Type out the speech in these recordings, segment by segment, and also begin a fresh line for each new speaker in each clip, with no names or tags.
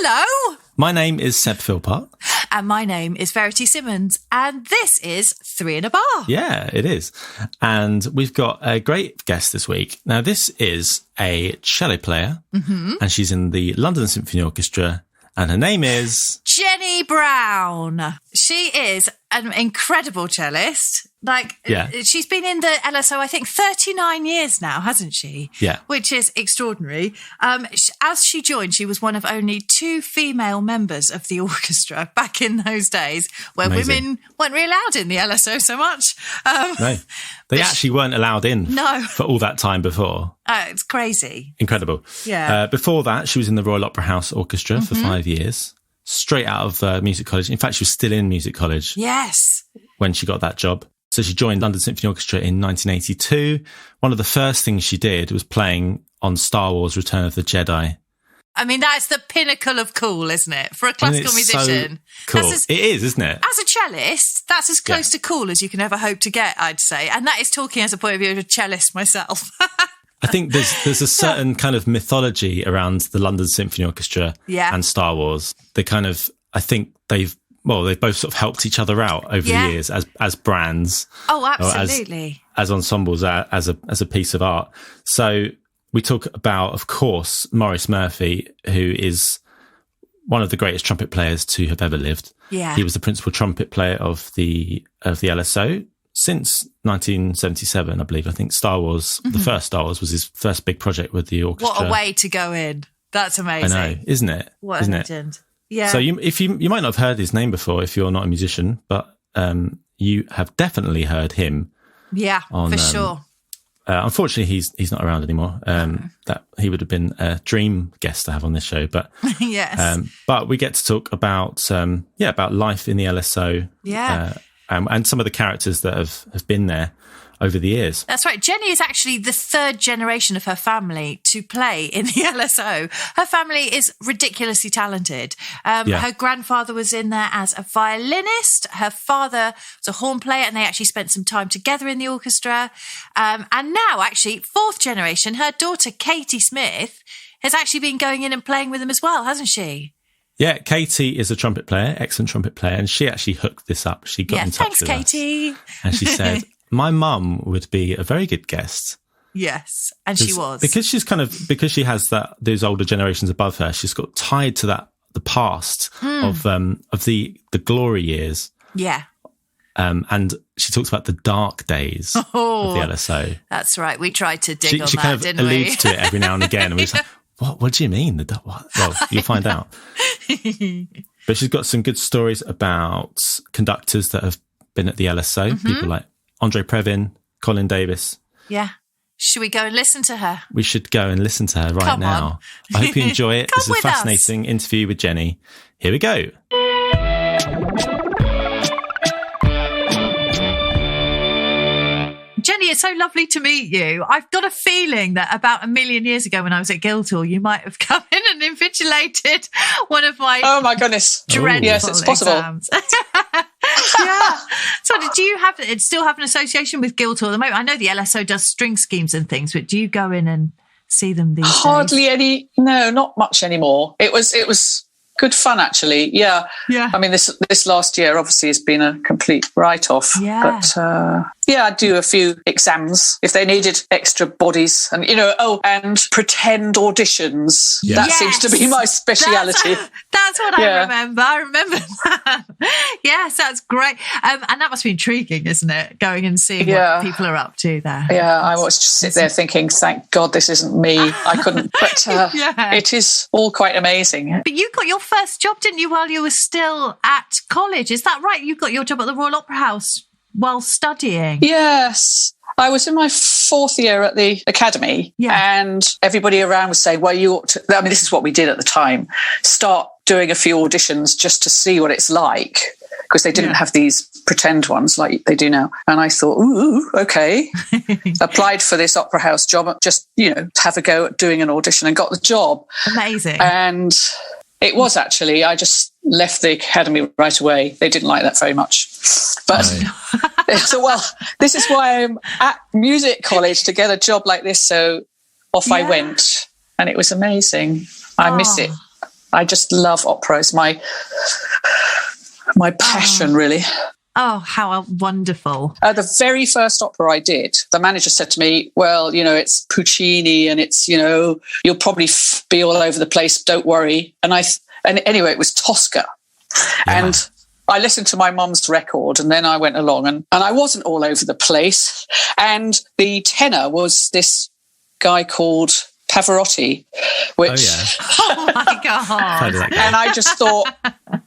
Hello!
My name is Seb Philpott.
And my name is Verity Simmons. And this is Three in a Bar.
Yeah, it is. And we've got a great guest this week. Now, this is a cello player, and she's in the London Symphony Orchestra, and her name is...
Jennie Brown. She is an incredible cellist. She's been in the LSO, I think, 39 years now, hasn't she?
Yeah.
Which is extraordinary. As she joined, she was one of only 2 female members of the orchestra back in those days where women weren't really allowed in the LSO so much.
No, they actually weren't allowed in
No.
for all that time before.
It's crazy.
Incredible.
Yeah.
Before that, she was in the Royal Opera House Orchestra for 5 years, straight out of music college. In fact, she was still in music college.
Yes.
When she got that job. So she joined London Symphony Orchestra in 1982. One of the first things she did was playing on Star Wars Return of the Jedi.
I mean, that's the pinnacle of cool, isn't it? For a classical musician.
So cool. It is, isn't it?
As a cellist, that's as close to cool as you can ever hope to get, I'd say. And that is talking as a point of view of a cellist myself.
I think there's a certain kind of mythology around the London Symphony Orchestra and Star Wars. They kind of, I think they've both sort of helped each other out over the years as brands.
Oh, absolutely.
As ensembles, as a piece of art. So we talk about, of course, Maurice Murphy, who is one of the greatest trumpet players to have ever lived.
Yeah.
He was the principal trumpet player of the LSO since 1977, I believe. I think Star Wars, the first Star Wars, was his first big project with the orchestra.
What a way to go in. That's amazing.
I know, isn't it?
What a legend. Yeah.
So you might not have heard his name before if you're not a musician, but you have definitely heard him.
Yeah, for sure.
Unfortunately, he's not around anymore. That he would have been a dream guest to have on this show, but
yes.
But we get to talk about about life in the LSO.
Yeah.
And some of the characters that have been there over the years.
That's right. Jennie is actually the 3rd generation of her family to play in the LSO. Her family is ridiculously talented. Her grandfather was in there as a violinist. Her father was a horn player, and they actually spent some time together in the orchestra. And now, actually, 4th generation, her daughter, Katie Smith, has actually been going in and playing with them as well, hasn't she?
Yeah, Katie is a trumpet player, excellent trumpet player, and she actually hooked this up. She got in touch with
Katie.
us. And she said, my mum would be a very good guest.
Yes, and she was.
Because she has those older generations above her, she's got tied to the past of the glory years.
Yeah.
And she talks about the dark days of the LSO.
That's right. We tried to dig on
she
that,
kind of
didn't we?
alludes to it every now and again. And we're just like, what do you mean? What? Well, you'll find out. But she's got some good stories about conductors that have been at the LSO, people like Andre Previn, Colin Davis.
Yeah. Should we go and listen to her?
We should go and listen to her right now. I hope you enjoy it. This is a fascinating interview with Jennie. Here we go.
Jennie, it's so lovely to meet you. I've got a feeling that about 1 million years ago when I was at Guildhall, you might have come in and invigilated one of my...
Oh, my goodness.
Dreadful
yes, it's possible.
Exams. Yeah. So do you still have an association with Guildhall at the moment? I know the LSO does string schemes and things, but do you go in and see them these days?
Hardly any. No, not much anymore. It was good fun, actually. Yeah. I mean, this last year obviously has been a complete write-off.
Yeah.
But I do a few exams if they needed extra bodies, and and pretend auditions.
Yeah.
That seems to be my speciality.
That's what I remember. I remember that. Yes, that's great. And that must be intriguing, isn't it? Going and seeing what people are up to there.
Yeah, I was just sit there thinking, thank God this isn't me. I couldn't. But it is all quite amazing.
But you got your first job, didn't you, while you were still at college? Is that right? You got your job at the Royal Opera House while studying?
Yes. I was in my 4th year at the academy, and everybody around was saying, well, you ought to, I mean, this is what we did at the time, start doing a few auditions just to see what it's like, because they didn't have these pretend ones like they do now. And I thought, ooh, okay. Applied for this opera house job, just, have a go at doing an audition, and got the job.
Amazing.
And it was actually, I just left the academy right away. They didn't like that very much. But so, well, this is why I'm at music college to get a job like this. So off I went, and it was amazing. I miss it. I just love opera. It's my passion, really.
Oh, how wonderful.
The very first opera I did, the manager said to me, well, it's Puccini and it's, you'll probably be all over the place. Don't worry. And anyway, it was Tosca. Yeah. And I listened to my mum's record and then I went along and I wasn't all over the place. And the tenor was this guy called Pavarotti, which...
Oh, my God.
And I just thought,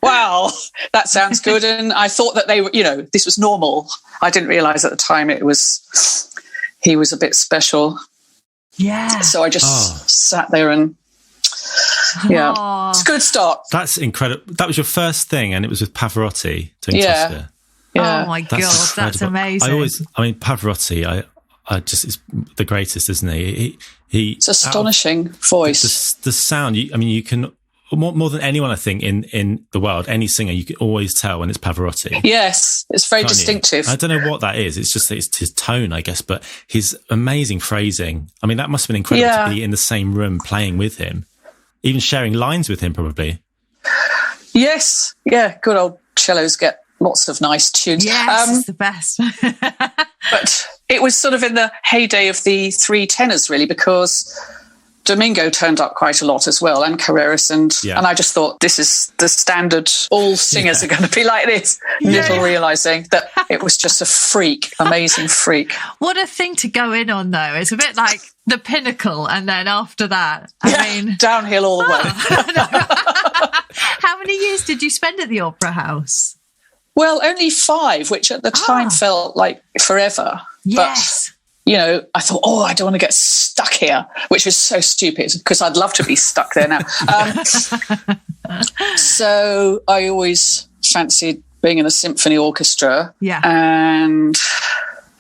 wow, that sounds good. And I thought that they were, this was normal. I didn't realise at the time he was a bit special.
Yeah.
So I just sat there and, it's a good start.
That's incredible. That was your first thing and it was with Pavarotti doing Tosca.
Yeah. Oh, my God, that's amazing.
Pavarotti, I just is the greatest, isn't he? It's
astonishing voice.
The sound. You can more than anyone, I think, in the world, any singer, you can always tell when it's Pavarotti.
Yes, it's very distinctive.
I don't know what that is. It's just it's his tone, I guess, but his amazing phrasing. That must have been incredible to be in the same room playing with him, even sharing lines with him, probably.
Yes, yeah, good old cellos get lots of nice tunes.
Yes, it's the best.
But it was sort of in the heyday of the three tenors, really, because Domingo turned up quite a lot as well, and Carreras, and I just thought, this is the standard. All singers are going to be like this. Little realising that it was just a freak, amazing freak.
What a thing to go in on, though. It's a bit like the pinnacle, and then after that, I mean...
downhill all the way.
How many years did you spend at the Opera House?
Well, only 5, which at the time felt like forever.
Yes.
But, I thought, I don't want to get stuck here, which was so stupid because I'd love to be stuck there now. So I always fancied being in a symphony orchestra.
Yeah.
And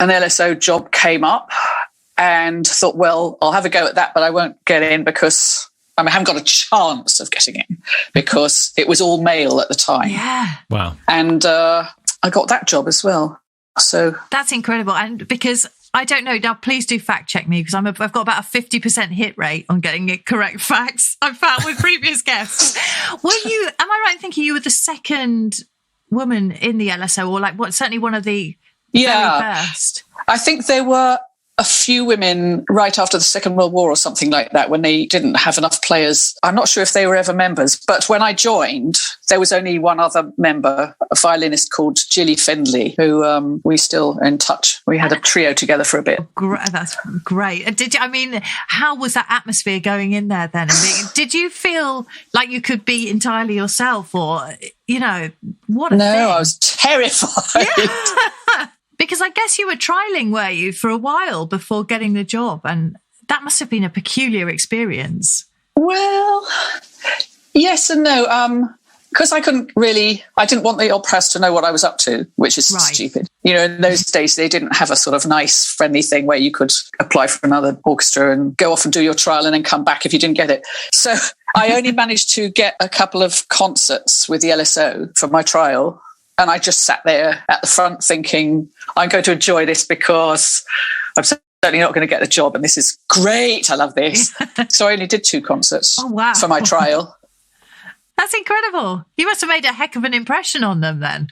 an LSO job came up and thought, well, I'll have a go at that, but I won't get in because... I haven't got a chance of getting in because it was all male at the time.
Yeah.
Wow.
And I got that job as well. So
that's incredible. And because I don't know, now please do fact check me because I've got about a 50% hit rate on getting it correct facts I've found with previous guests. Am I right in thinking you were the second woman in the LSO or certainly one of the very first?
I think there were a few women right after the Second World War or something like that when they didn't have enough players. I'm not sure if they were ever members, but when I joined, there was only one other member, a violinist called Gilly Findlay, who we still in touch. We had a trio together for a bit.
That's great. How was that atmosphere going in there then? Did you feel like you could be entirely yourself or, what a thing?
No, I was terrified.
Yeah. Because I guess you were trialling, were you, for a while before getting the job? And that must have been a peculiar experience.
Well, yes and no. Because I didn't want the opera house to know what I was up to, which is stupid. In those days, they didn't have a sort of nice, friendly thing where you could apply for another orchestra and go off and do your trial and then come back if you didn't get it. So I only managed to get a couple of concerts with the LSO for my trial. And I just sat there at the front thinking, I'm going to enjoy this because I'm certainly not going to get the job. And this is great. I love this. So I only did 2 concerts for my trial.
That's incredible. You must have made a heck of an impression on them then.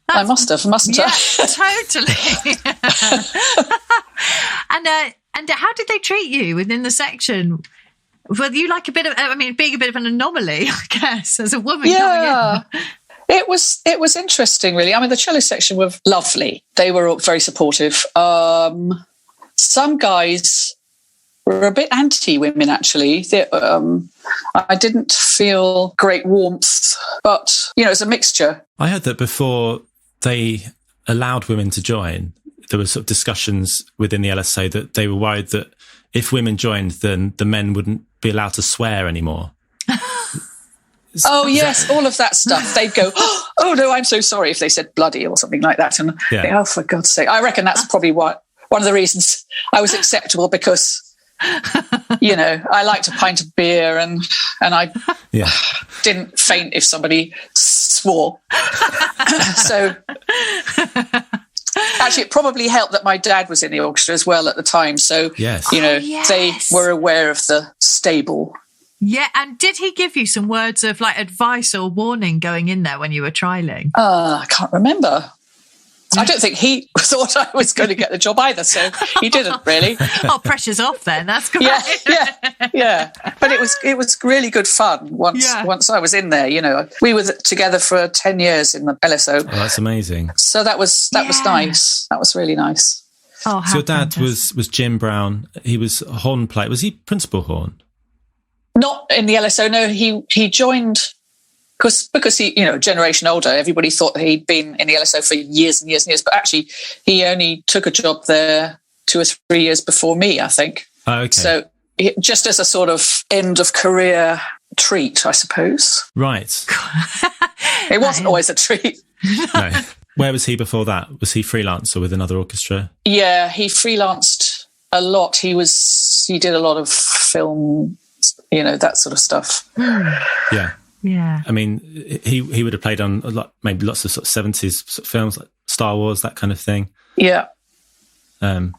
I must have, mustn't I?
Totally. And how did they treat you within the section? Were you like being a bit of an anomaly, I guess, as a woman coming in?
It was interesting, really. The cello section were lovely. They were all very supportive. Some guys were a bit anti-women, actually. I didn't feel great warmth, but, it's a mixture.
I heard that before they allowed women to join, there were sort of discussions within the LSO that they were worried that if women joined, then the men wouldn't be allowed to swear anymore.
Oh, yes, all of that stuff. They'd go, oh, no, I'm so sorry if they said bloody or something like that. And oh, for God's sake. I reckon that's probably one of the reasons I was acceptable because, I liked a pint of beer and I didn't faint if somebody swore. So actually, it probably helped that my dad was in the orchestra as well at the time. So, they were aware of the stable.
Yeah, and did he give you some words of like advice or warning going in there when you were trialing?
I can't remember. I don't think he thought I was going to get the job either, so he didn't really.
Oh, pressure's off then. That's great.
Yeah. But it was really good fun once I was in there. You know, we were together for 10 years in the LSO.
Oh, that's amazing.
So that was nice. That was really nice.
Oh,
so your dad was Jim Brown. He was a horn player. Was he principal horn?
Not in the LSO. No, he joined. Because he, a generation older, everybody thought he'd been in the LSO for years and years and years. But actually, he only took a job there 2 or 3 years before me, I think.
Oh, okay.
So just as a sort of end of career treat, I suppose.
Right.
It wasn't always a treat.
No. Where was he before that? Was he freelance or with another orchestra?
Yeah, he freelanced a lot. He did a lot of film, that sort of stuff.
Yeah.
Yeah,
I mean, he would have played on maybe lots of sort of 70s sort of films like Star Wars, that kind of thing.
Yeah.
So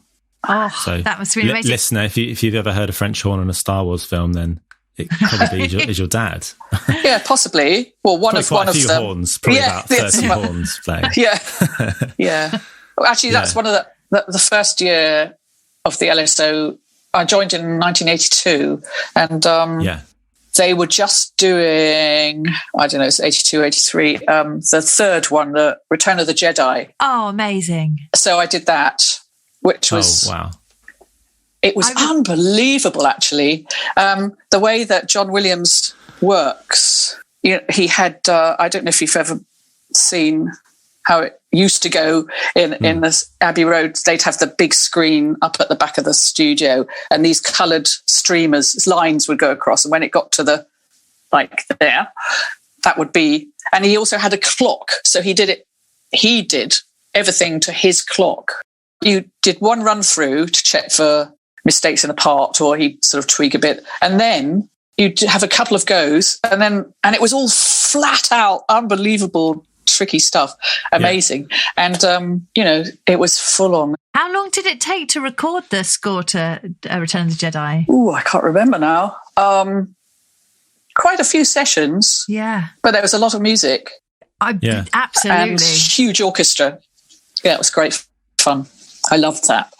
that must be amazing.
Listener, if you've ever heard a French horn on a Star Wars film, then it probably is your dad.
Yeah, possibly. Well, one of them.
Horns, probably about 30 horns playing.
Yeah, yeah. Well, actually, that's one of the first year of the LSO. I joined in 1982, and they were just doing, I don't know, it's 82, 83, the third one, the Return of the Jedi.
Oh, amazing.
So I did that, which was...
Oh, wow.
It was unbelievable, actually. The way that John Williams works, he had, I don't know if you've ever seen how it used to go in this Abbey Road. They'd have the big screen up at the back of the studio, and these coloured streamers, lines would go across. And when it got to there, that would be... And he also had a clock. So he did everything to his clock. You did one run through to check for mistakes in a part, or he'd sort of tweak a bit. And then you'd have a couple of goes, and it was all flat out, unbelievable, tricky stuff. Amazing. Yeah. And, it was full on.
How long did it take to record the score to Return of the Jedi?
Oh, I can't remember now. Quite a few sessions.
Yeah.
But there was a lot of music.
Absolutely.
And huge orchestra. Yeah, it was great fun. I loved that.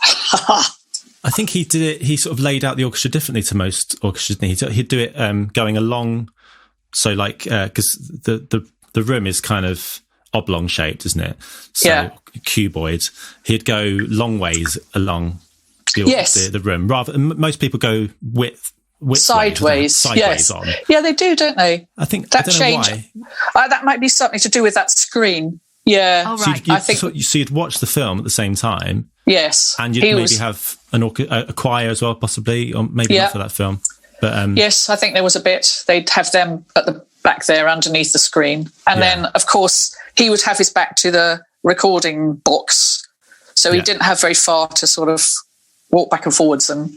I think he did it. He sort of laid out the orchestra differently to most orchestras. He'd do it going along. So because the room is kind of oblong shaped, isn't it? So cuboid. He'd go long ways along the room. Rather, most people go width sideways on.
Yeah, they do, don't they?
I think
that
I don't
change.
Know why.
That might be something to do with that screen. Yeah.
Oh, right.
I think
so you'd watch the film at the same time.
Yes.
And you'd maybe have a choir as well, possibly, or maybe not for that film. But
yes, I think there was a bit. They'd have them at the back there underneath the screen. And then, of course, he would have his back to the recording box. So he didn't have very far to sort of walk back and forwards. And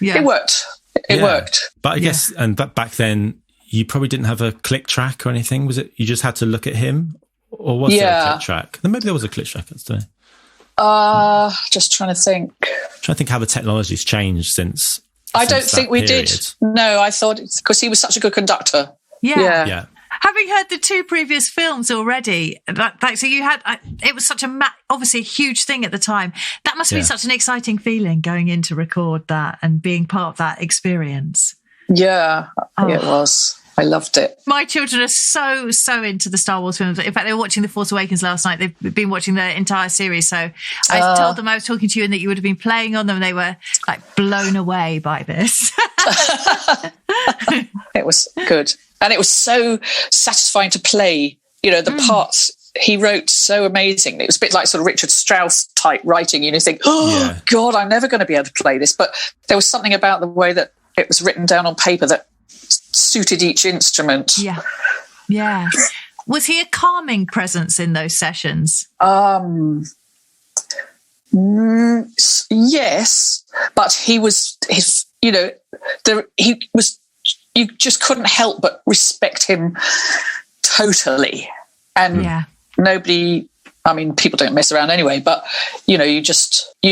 it worked. It worked.
But I guess, but back then, you probably didn't have a click track or anything, was it? You just had to look at him? Or was there a click track? Then maybe there was a click track.
Just trying to think.
Trying to think how the technology's changed since.
I don't think we did. No, I thought it's because he was such a good conductor.
Yeah. Having heard the two previous films already, so you had, it was such obviously a huge thing at the time. That must have been such an exciting feeling going in to record that and being part of that experience.
Yeah, it was. I loved it.
My children are so into the Star Wars films. In fact, they were watching The Force Awakens last night. They've been watching the entire series. So I told them I was talking to you and that you would have been playing on them. They were blown away by this.
It was good. And it was so satisfying to play, the parts he wrote so amazing. It was a bit like sort of Richard Strauss type writing. You think, God, I'm never going to be able to play this. But there was something about the way that it was written down on paper that suited each instrument.
Yeah. Was he a calming presence in those sessions?
Yes, but he was you just couldn't help but respect him totally. And nobody, people don't mess around anyway, but you knew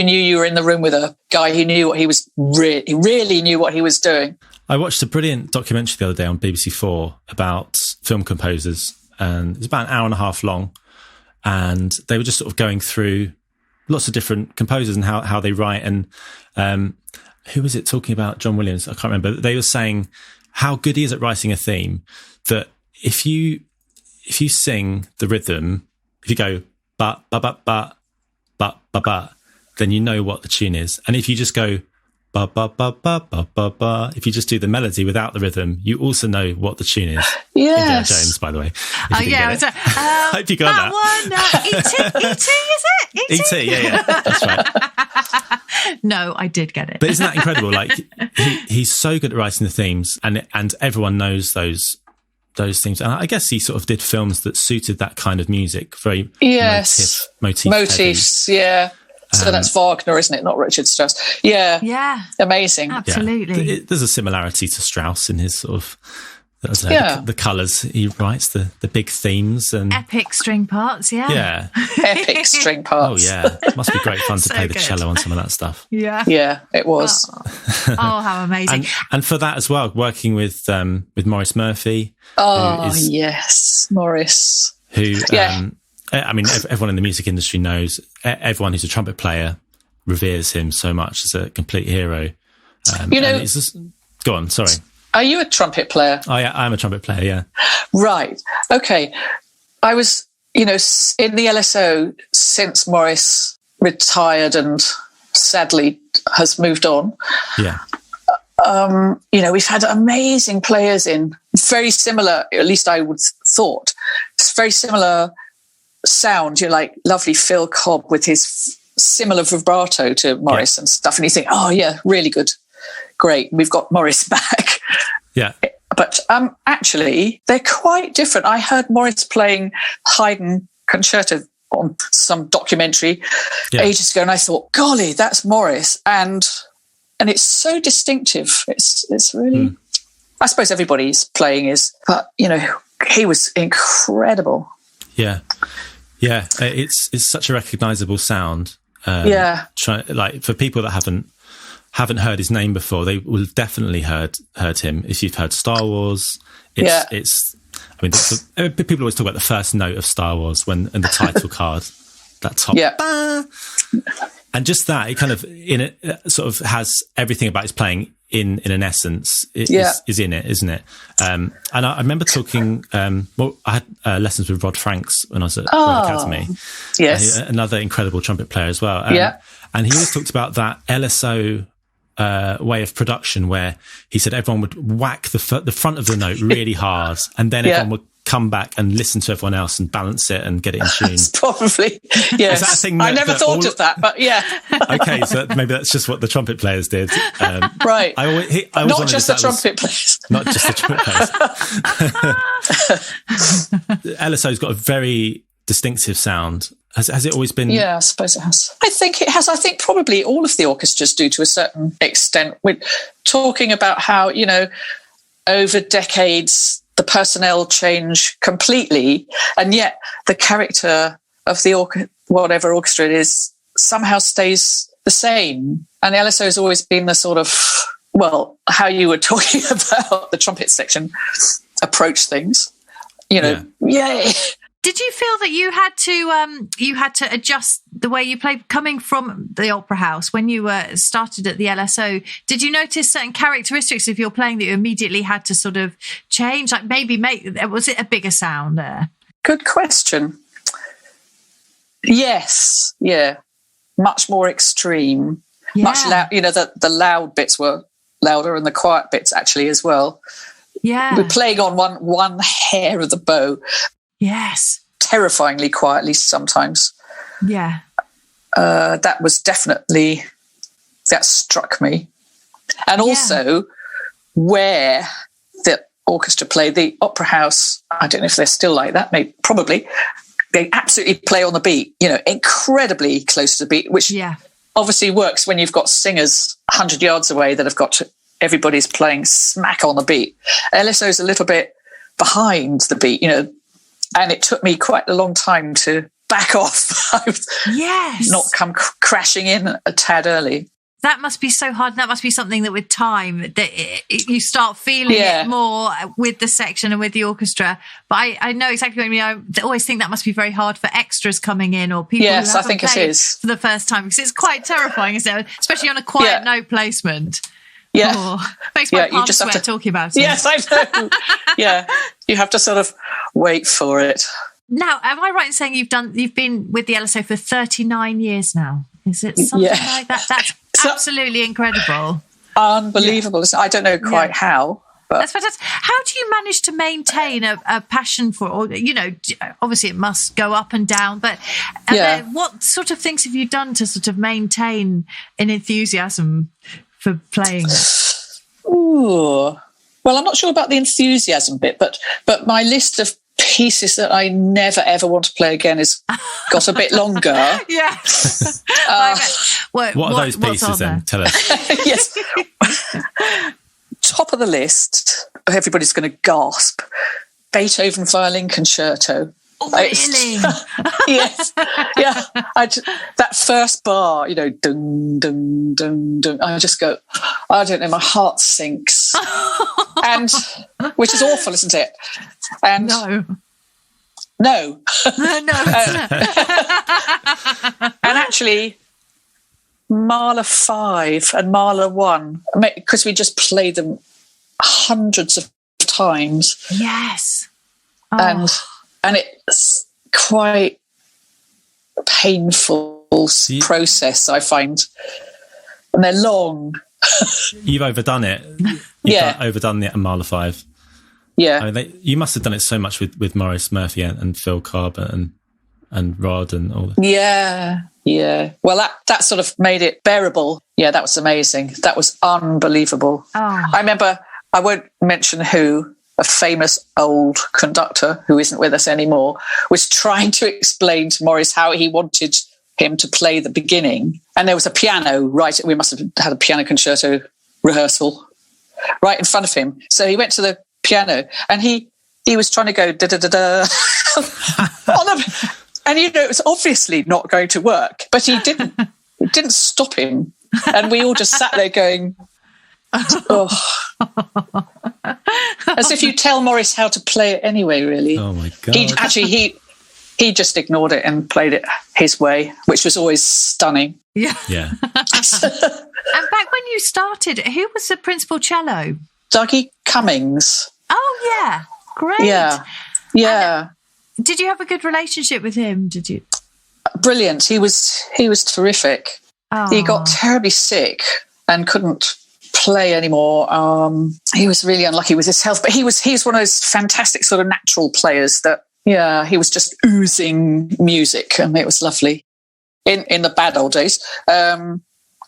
you were in the room with a guy who knew what he was really knew what he was doing.
I watched a brilliant documentary the other day on BBC4 about film composers, and it's about an hour and a half long. And they were just sort of going through lots of different composers and how they write. And who was it talking about? John Williams? I can't remember. They were saying how good he is at writing a theme, that if you sing the rhythm, if you go ba ba ba ba ba ba ba, then you know what the tune is. And if you just go ba ba ba ba ba ba ba, if you just do the melody without the rhythm, you also know what the tune is.
Yes.
Indiana Jones, by the way.
Oh yeah,
I hope you got that.
One. E.T. is it?
E.T. Yeah, that's right.
No, I did get it.
But isn't that incredible? Like he's so good at writing the themes, and everyone knows those themes. And I guess he sort of did films that suited that kind of music, very motifs.
Yeah. So that's Wagner, isn't it? Not Richard Strauss. Yeah.
Yeah.
Amazing.
Absolutely.
Yeah. There's a similarity to Strauss in his sort of, the colours. He writes the big themes and
epic string parts. Yeah.
Yeah.
Epic string parts.
Oh yeah. It must be great fun to play the
good.
cello on some of that stuff.
Yeah.
Yeah, it was.
Oh, how amazing.
And for that as well, working with Maurice Murphy.
Oh, yes. Maurice.
Who, I mean, everyone in the music industry knows, everyone who's a trumpet player reveres him so much as a complete hero. Go on, sorry.
Are you a trumpet player?
I'm a trumpet player, yeah.
Right. Okay. I was, in the LSO since Maurice retired and sadly has moved on.
Yeah.
We've had amazing players in, very similar, at least I would thought, it's very similar sound, like lovely Phil Cobb with his similar vibrato to Maurice and stuff, and you think, oh yeah, really good, great, we've got Maurice back.
Yeah.
But actually they're quite different. I heard Maurice playing Haydn Concerto on some documentary ages ago, and I thought, golly, that's Maurice, and it's so distinctive. It's really I suppose everybody's playing is, but he was incredible.
Yeah. It's such a recognisable sound. For people that haven't heard his name before, they will have definitely heard him. If you've heard Star Wars, people always talk about the first note of Star Wars and the title card, that top.
Yeah.
And just that, it kind of sort of has everything about his playing in an essence is in it, isn't it? And I remember talking. I had lessons with Rod Franks when I was at Royal Academy.
Yes,
another incredible trumpet player as well. And he always talked about that LSO way of production, where he said everyone would whack the front of the note really hard, and then everyone would come back and listen to everyone else and balance it and get it in tune.
Probably, yes.
Is that a thing
I never thought of that, but yeah.
Okay, so maybe that's just what the trumpet players did.
Right.
Not
just the trumpet players.
Not just the trumpet players. LSO's got a very distinctive sound. Has it always been?
Yeah, I suppose it has. I think it has. I think probably all of the orchestras do to a certain extent. We're talking about how, over decades, the personnel change completely, and yet the character of the whatever orchestra it is somehow stays the same. And the LSO has always been the sort of, how you were talking about the trumpet section approach things. Yay.
Did you feel that you had to adjust the way you played coming from the opera house when you started at the LSO? Did you notice certain characteristics of your playing that you immediately had to sort of change? Like maybe was it a bigger sound there?
Good question. Yes, yeah, much more extreme, much loud. The loud bits were louder, and the quiet bits actually as well.
Yeah,
we're playing on one hair of the bow.
Yes.
Terrifyingly quietly sometimes.
Yeah.
That struck me. And also where the orchestra play, the opera house, I don't know if they're still like that, probably, they absolutely play on the beat, incredibly close to the beat, which obviously works when you've got singers 100 yards away that have got everybody's playing smack on the beat. LSO's a little bit behind the beat, and it took me quite a long time to back off. Not come crashing in a tad early.
That must be so hard. That must be something that with time that you start feeling it more with the section and with the orchestra. But I know exactly what you mean. I always think that must be very hard for extras coming in or people who haven't
I think it
played
is.
for the first time, because it's quite terrifying, isn't it? Especially on a quiet note placement.
Yeah.
Makes my palms sweat talking about it.
Yes, I know. Yeah. You have to sort of wait for it.
Now, am I right in saying you've been with the LSO for 39 years now? Is it something like that? That's absolutely incredible.
Unbelievable. Yeah. I don't know quite how. But
that's fantastic. How do you manage to maintain a passion for, or, obviously it must go up and down, but what sort of things have you done to sort of maintain an enthusiasm for playing it?
Ooh. Well, I'm not sure about the enthusiasm bit, but my list of pieces that I never ever want to play again has got a bit longer.
Yeah.
What are those pieces then? Tell us.
Yes. Top of the list, everybody's going to gasp. Beethoven Violin Concerto.
Oh, really?
Yes. Yeah. That first bar, dun, dun, dun, dun. I just go, I don't know, my heart sinks. And which is awful, isn't it? And no. And actually, Mahler 5 and Mahler 1, because we just played them hundreds of times.
Yes.
And it's quite a painful process, I find. And they're long.
You've overdone it. Overdone the Mahler 5.
Yeah.
I mean, you must have done it so much with Maurice Murphy and Phil Cobb and Rod and all that.
Yeah. Yeah. Well, that sort of made it bearable. Yeah, that was amazing. That was unbelievable.
Oh.
I remember, I won't mention who, a famous old conductor who isn't with us anymore, was trying to explain to Maurice how he wanted him to play the beginning. And there was a piano we must have had a piano concerto rehearsal right in front of him. So he went to the piano and he was trying to go da-da-da-da. And, it was obviously not going to work, but he didn't. It didn't stop him. And we all just sat there going, oh. As if you tell Maurice how to play it anyway, really.
Oh, my God.
He just ignored it and played it his way, which was always stunning.
Yeah.
Yeah.
And back when you started, who was the principal cello?
Dougie Cummings.
Oh, yeah. Great.
Yeah. Yeah.
Did you have a good relationship with him? Did you?
Brilliant. He was terrific.
Oh.
He got terribly sick and couldn't play anymore. He was really unlucky with his health, but he's one of those fantastic sort of natural players that, he was just oozing music, and it was lovely. In the bad old days,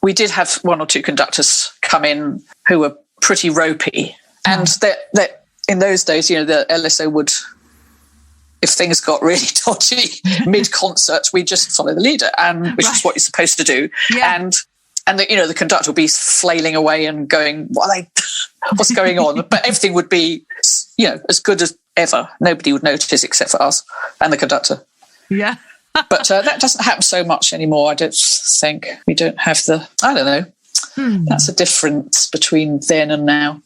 we did have one or two conductors come in who were pretty ropey, and that in those days, the LSO would, if things got really dodgy mid-concert, we just follow the leader, and which is what you're supposed to do. Yeah. And the conductor would be flailing away and going, what's going on? But everything would be, as good as ever. Nobody would notice except for us and the conductor.
Yeah.
But that doesn't happen so much anymore. I don't think. We don't have I don't know. That's a difference between then and now.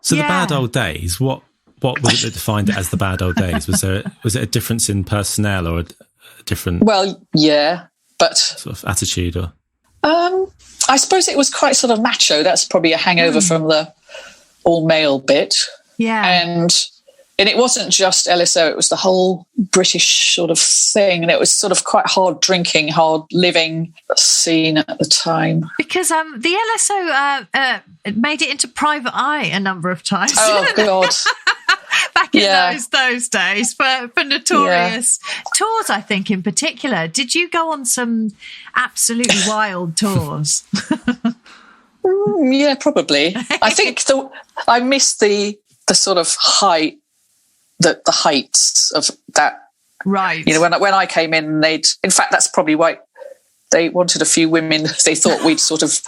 So the bad old days, what was it that defined it as the bad old days? Was it a difference in personnel or a different?
Well, yeah, but
sort of attitude or.
I suppose it was quite sort of macho. That's probably a hangover from the all-male bit.
Yeah.
And it wasn't just LSO, it was the whole British sort of thing. And it was sort of quite hard drinking, hard living scene at the time.
Because the LSO made it into private eye a number of times.
Oh, God.
Back in those days for notorious tours, I think, in particular. Did you go on some absolutely wild tours?
Yeah, probably. I think I missed the sort of height, the heights of that.
Right.
When I came in, in fact, that's probably why they wanted a few women. They thought we'd sort of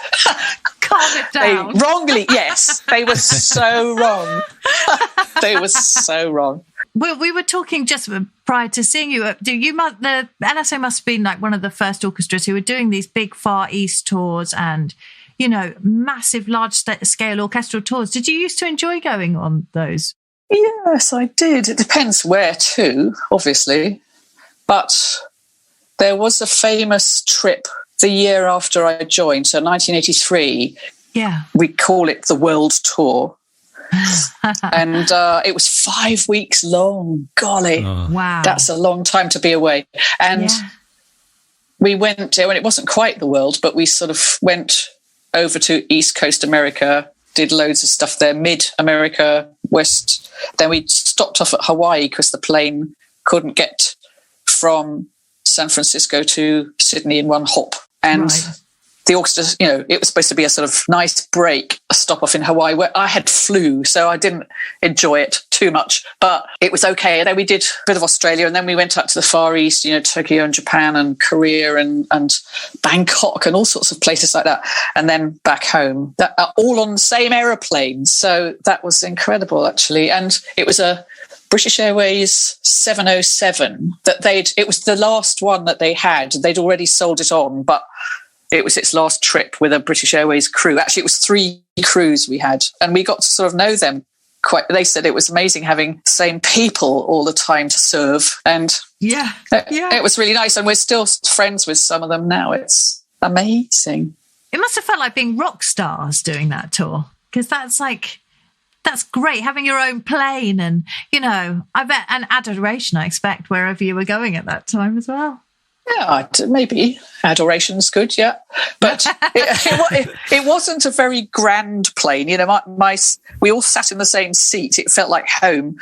calm it down.
Wrongly, yes. They were so wrong. They were so wrong.
We were talking just prior to seeing you. The LSO must have been like one of the first orchestras who were doing these big Far East tours and, massive, large-scale orchestral tours. Did you used to enjoy going on those?
Yes, I did. It depends where to, obviously. But there was a famous trip the year after I joined, so 1983.
Yeah.
We call it the World Tour. And it was 5 weeks long. Golly.
Oh.
Wow.
That's a long time to be away. And we went, and it wasn't quite the world, but we sort of went over to East Coast America, did loads of stuff there, Mid-America, West. Then we stopped off at Hawaii because the plane couldn't get from San Francisco to Sydney in one hop. And the orchestra, it was supposed to be a sort of nice break, a stop off in Hawaii where I had flu, so I didn't enjoy it too much, but it was okay. And then we did a bit of Australia, and then we went up to the Far East, Tokyo and Japan and Korea and Bangkok and all sorts of places like that. And then back home, that are all on the same aeroplane. So that was incredible, actually. And it was a British Airways 707 it was the last one that they had. They'd already sold it on, but it was its last trip with a British Airways crew. Actually, it was 3 crews we had, and we got to sort of know them quite. They said it was amazing having the same people all the time to serve. And it was really nice. And we're still friends with some of them now. It's amazing.
It must have felt like being rock stars doing that tour, because that's great, having your own plane and, I bet, and adoration, I expect, wherever you were going at that time as well.
Yeah, maybe adoration's good, yeah, but it wasn't a very grand plane. We all sat in the same seat. It felt like home,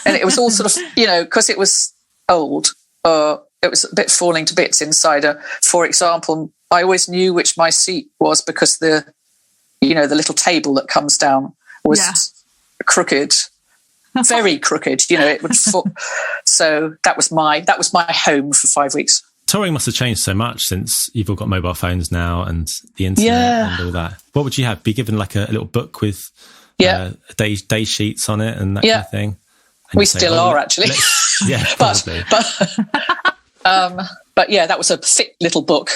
and it was all sort of, because it was old. It was a bit falling to bits inside. For example, I always knew which my seat was because the little table that comes down was crooked. Very crooked, it would fall. So that was my home for 5 weeks.
Touring must have changed so much since you've all got mobile phones now and the internet and all that. What would you have? Be given like a little book with day sheets on it and that kind of thing? And
we still are, actually.
Yeah, probably.
But yeah, that was a thick little book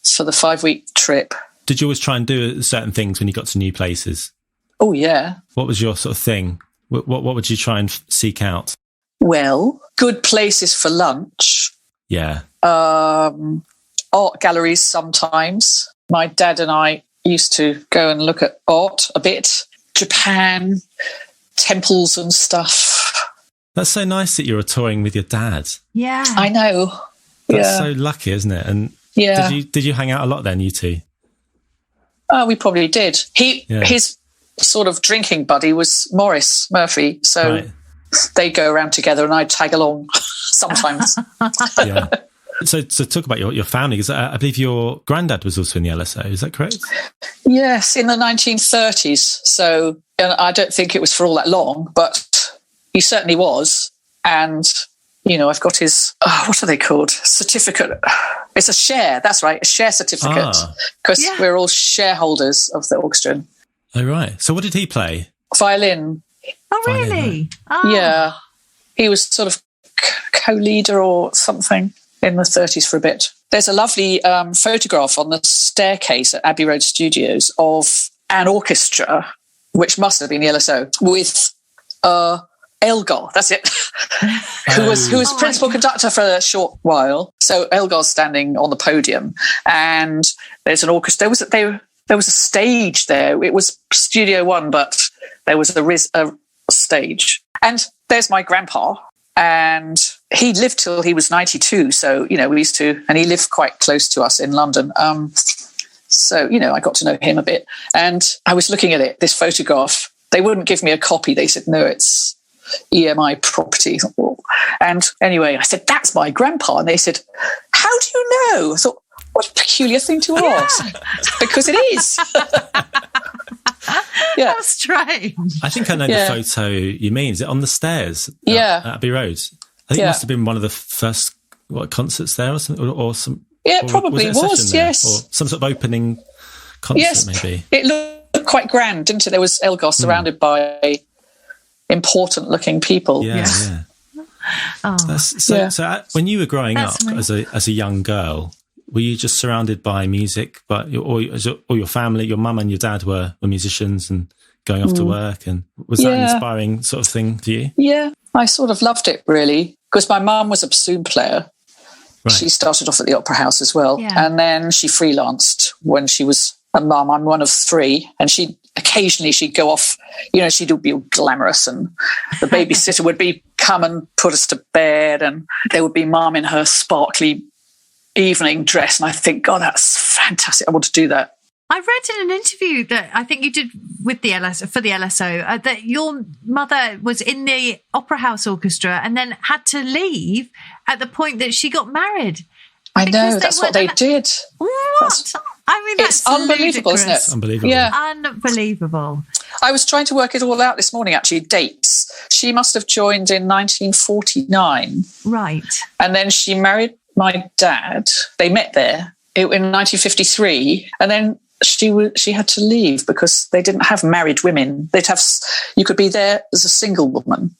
for the 5-week trip.
Did you always try and do certain things when you got to new places?
Oh, yeah.
What was your sort of thing? What would you try and seek out?
Well, good places for lunch.
Yeah.
Art galleries sometimes. My dad and I used to go and look at art a bit. Japan, temples and stuff.
That's so nice that you're touring with your dad.
Yeah.
I know.
That's so lucky, isn't it? And did you hang out a lot then, you two?
Oh, we probably did. His sort of drinking buddy was Maurice Murphy, so they'd go around together and I'd tag along sometimes.
Yeah. So talk about your family, because I believe your granddad was also in the LSO, is that correct?
Yes, in the 1930s. So I don't think it was for all that long, but he certainly was. And, I've got his, what are they called? Certificate. It's a share, that's right, a share certificate, because we're all shareholders of the orchestra.
Oh, right. So what did he play?
Violin.
Oh, really?
Violin, right.
Oh.
Yeah. He was sort of co-leader or something in the 30s for a bit. There's a lovely photograph on the staircase at Abbey Road Studios of an orchestra, which must have been the LSO, with Elgar, that's it, who was principal conductor for a short while. So Elgar's standing on the podium, and there's an orchestra. There was a stage there. It was Studio One, but there was a stage. And there's my grandpa, and he lived till he was 92. So, we used to, and he lived quite close to us in London. So, I got to know him a bit. And I was looking at it, this photograph. They wouldn't give me a copy. They said, no, it's EMI property. And anyway, I said, that's my grandpa. And they said, how do you know? I thought, what a peculiar thing to ask. Because it is. Yeah.
How strange.
I think I know the photo you mean. Is it on the stairs at Abbey Road? I think it must have been one of the first concerts there or something. Or some. Yeah,
it probably was, yes.
Or some sort of opening concert, maybe.
It looked quite grand, didn't it? There was Elgar surrounded by important looking people.
Yeah. Oh. So when you were growing up as a young girl, were you just surrounded by music, but or your family, your mum and your dad were musicians and going off to work? And was that an inspiring sort of thing for you? Yeah,
I sort of loved it, really, because my mum was a bassoon player. Right. She started off at the Opera House as well. Yeah. And then she freelanced when she was a mum. I'm one of three. And she'd go off, she'd be all glamorous, and the babysitter would come and put us to bed, and there would be mum in her sparkly evening dress, and I think, God, that's fantastic. I want to do that.
I read in an interview that I think you did with the LSO that your mother was in the Opera House Orchestra and then had to leave at the point that she got married.
I know, that's what they did.
What? That's
unbelievable,
ludicrous.
Isn't it?
Unbelievable.
Yeah.
Unbelievable.
I was trying to work it all out this morning, actually, dates. She must have joined in 1949.
Right.
And then she married my dad. They met there in 1953, and then she had to leave because they didn't have married women. You could be there as a single woman.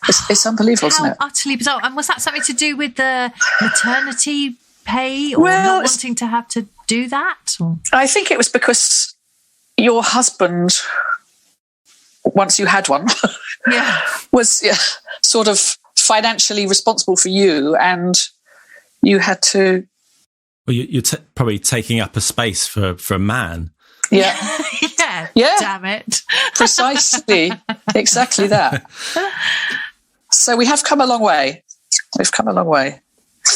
It's unbelievable, isn't it?
Utterly bizarre. And was that something to do with the maternity pay, or not wanting to have to do that? Or?
I think it was because your husband, once you had one, was sort of financially responsible for you, and you had to.
Well, you're probably taking up a space for a man.
Yeah.
Yeah. Damn it.
Precisely. Exactly that. So we have come a long way. We've come a long way.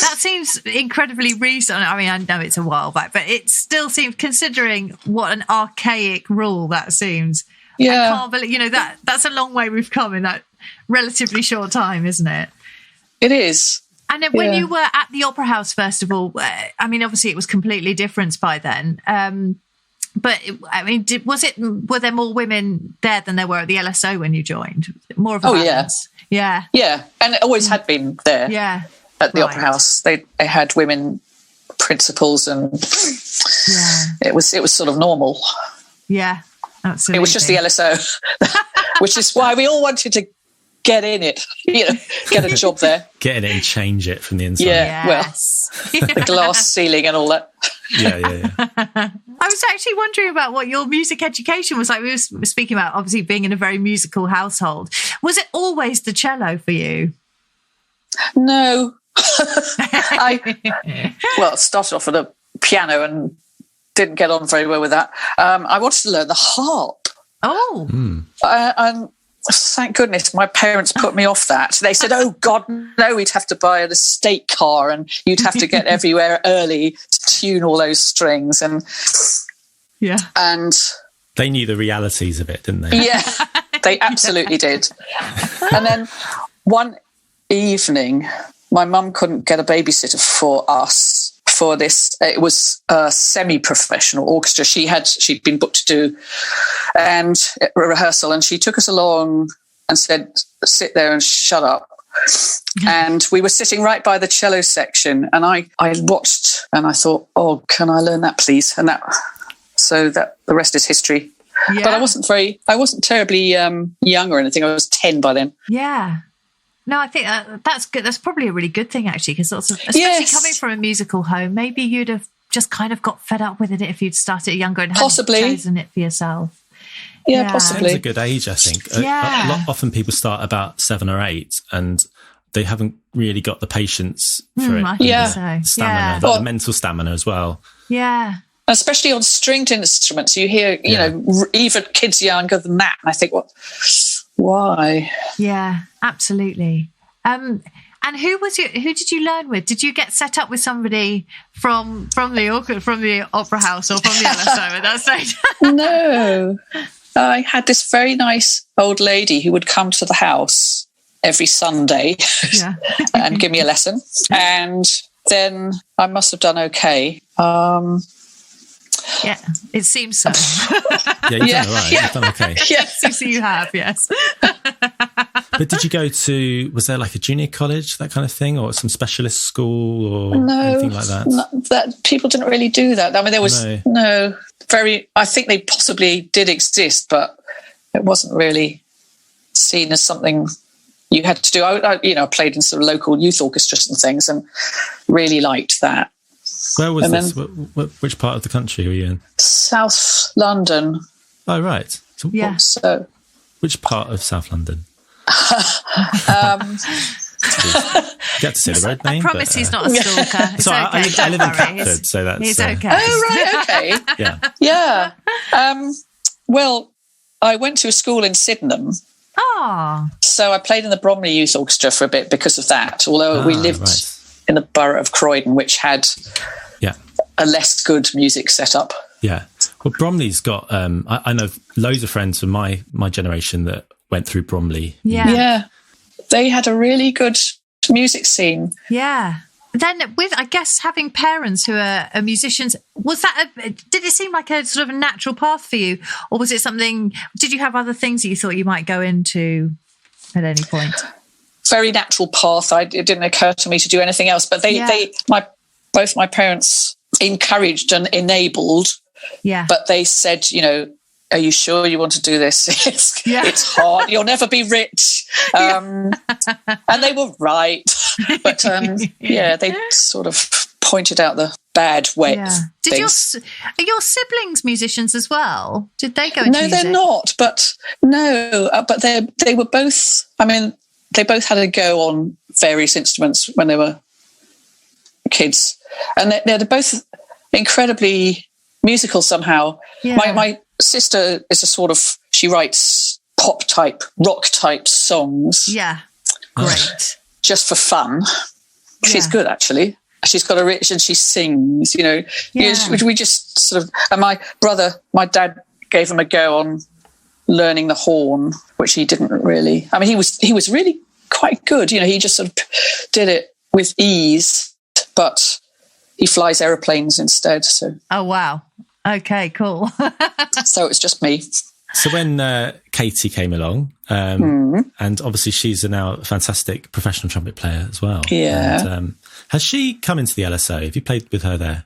That seems incredibly recent. I mean, I know it's a while back, but it still seems, considering what an archaic rule that seems.
Yeah.
I can't believe, that's a long way we've come in that relatively short time, isn't it?
It is.
And then when you were at the Opera House, first of all, obviously it was completely different by then. But were there more women there than there were at the LSO when you joined? More of a balance? Yeah.
Yeah. And it always had been there.
Yeah.
At the Opera House. They had women principals, and it was sort of normal.
Yeah. Absolutely.
It was just the LSO, which is why we all wanted to get in it, get a job there.
Get in it and change it from the inside.
Yeah,
yes.
Well, the glass ceiling and all that.
Yeah.
I was actually wondering about what your music education was like. We were speaking about, obviously, being in a very musical household. Was it always the cello for you?
No. I started off with a piano and didn't get on very well with that. I wanted to learn the harp.
Oh.
And thank goodness my parents put me off that. They said, oh, God, no, we'd have to buy an estate car and you'd have to get everywhere early to tune all those strings. And
they knew the realities of it, didn't they?
Yeah, they absolutely did. And then one evening, my mum couldn't get a babysitter for us for this. It was a semi-professional orchestra she'd been booked to do and a rehearsal, and she took us along and said, sit there and shut up. And we were sitting right by the cello section, and I watched and I thought, oh, can I learn that, please? And the rest is history. But I wasn't terribly young or anything. I was 10 by then.
Yeah. No, I think that's good. That's probably a really good thing, actually, because especially coming from a musical home, maybe you'd have just kind of got fed up with it if you'd started younger and hadn't chosen it for yourself.
Yeah, possibly.
It's a good age, I think. Often people start about 7 or 8 and they haven't really got the patience for it.
I think so.
Stamina, the mental stamina as well.
Yeah.
Especially on stringed instruments, you hear, even kids younger than that. And I think, why? Yeah,
absolutely. And who did you learn with? Did you get set up with somebody from the Opera House or from the LSO at that stage?
No. I had this very nice old lady who would come to the house every Sunday and give me a lesson. And then I must have done okay.
Yeah, it seems so.
You've done all right. You've done okay.
Yes, so you have, yes.
But did you go to, was there like a junior college, that kind of thing, or some specialist school or anything like that?
No, that people didn't really do that. I mean, there was I think they possibly did exist, but it wasn't really seen as something you had to do. I played in sort of local youth orchestras and things, and really liked that.
Where was this? Which part of the country were you in?
South London.
Oh, right. So
yeah.
So,
which part of South London? Get to say the road name.
I promise he's not a stalker. It's okay.
I live in Catford, so that's...
He's okay.
Oh, right, okay.
Yeah.
Well, I went to a school in Sydenham.
Oh.
So I played in the Bromley Youth Orchestra for a bit because of that, although we lived in the borough of Croydon, which had a less good music setup.
Yeah. Well, Bromley's got... I know loads of friends from my generation that went through Bromley.
Yeah.
They had a really good music scene.
Yeah. Then with, I guess, having parents who are musicians, did it seem like a sort of a natural path for you? Or was it something, did you have other things that you thought you might go into at any point?
Very natural path. It didn't occur to me to do anything else, but both my parents encouraged and enabled.
Yeah.
But they said, are you sure you want to do this? It's hard. You'll never be rich. And they were right. But they sort of pointed out the bad ways. Yeah.
Are your siblings musicians as well? Did they go into music?
No, they're not. But they were both. I mean, they both had a go on various instruments when they were kids, and they're both incredibly musical somehow. Yeah. My sister is she writes pop type, rock type songs.
Yeah, great.
Just for fun. Yeah. She's good, actually. She's got a rich, and she sings, we just sort of, and my dad gave him a go on learning the horn, which he didn't really, I mean, he was really quite good. He just sort of did it with ease, but he flies aeroplanes instead. So.
Oh, wow. Okay, cool.
So it's just me.
So when Katie came along, and obviously she's now a fantastic professional trumpet player as well.
Yeah.
And, has she come into the LSO? Have you played with her there?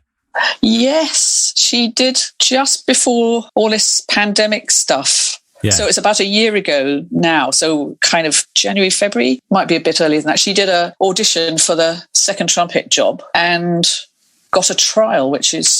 Yes, she did just before all this pandemic stuff. Yeah. So it's about a year ago now. So kind of January, February, might be a bit earlier than that. She did an audition for the second trumpet job and got a trial, which is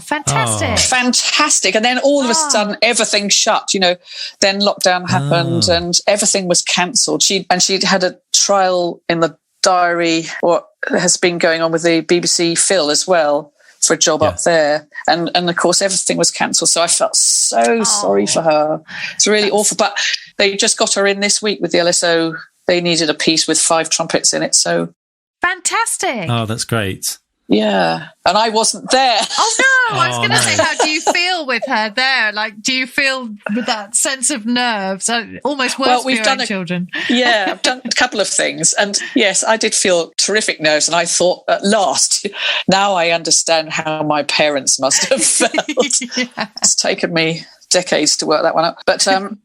fantastic. And then all of a sudden everything shut, then lockdown happened and everything was cancelled. She'd had a trial in the diary, or has been going on with the BBC Phil as well, for a job up there. And of course everything was cancelled. So I felt so sorry for her. It's really awful. But they just got her in this week with the LSO. They needed a piece with 5 trumpets in it. So
fantastic.
Oh, that's great.
Yeah, and I wasn't there.
Oh no! I was going to say, how do you feel with her there? Like, do you feel with that sense of nerves? Almost worse for your own children.
Yeah, I've done a couple of things, and yes, I did feel terrific nerves. And I thought, at last, now I understand how my parents must have felt. It's taken me decades to work that one out, but I'm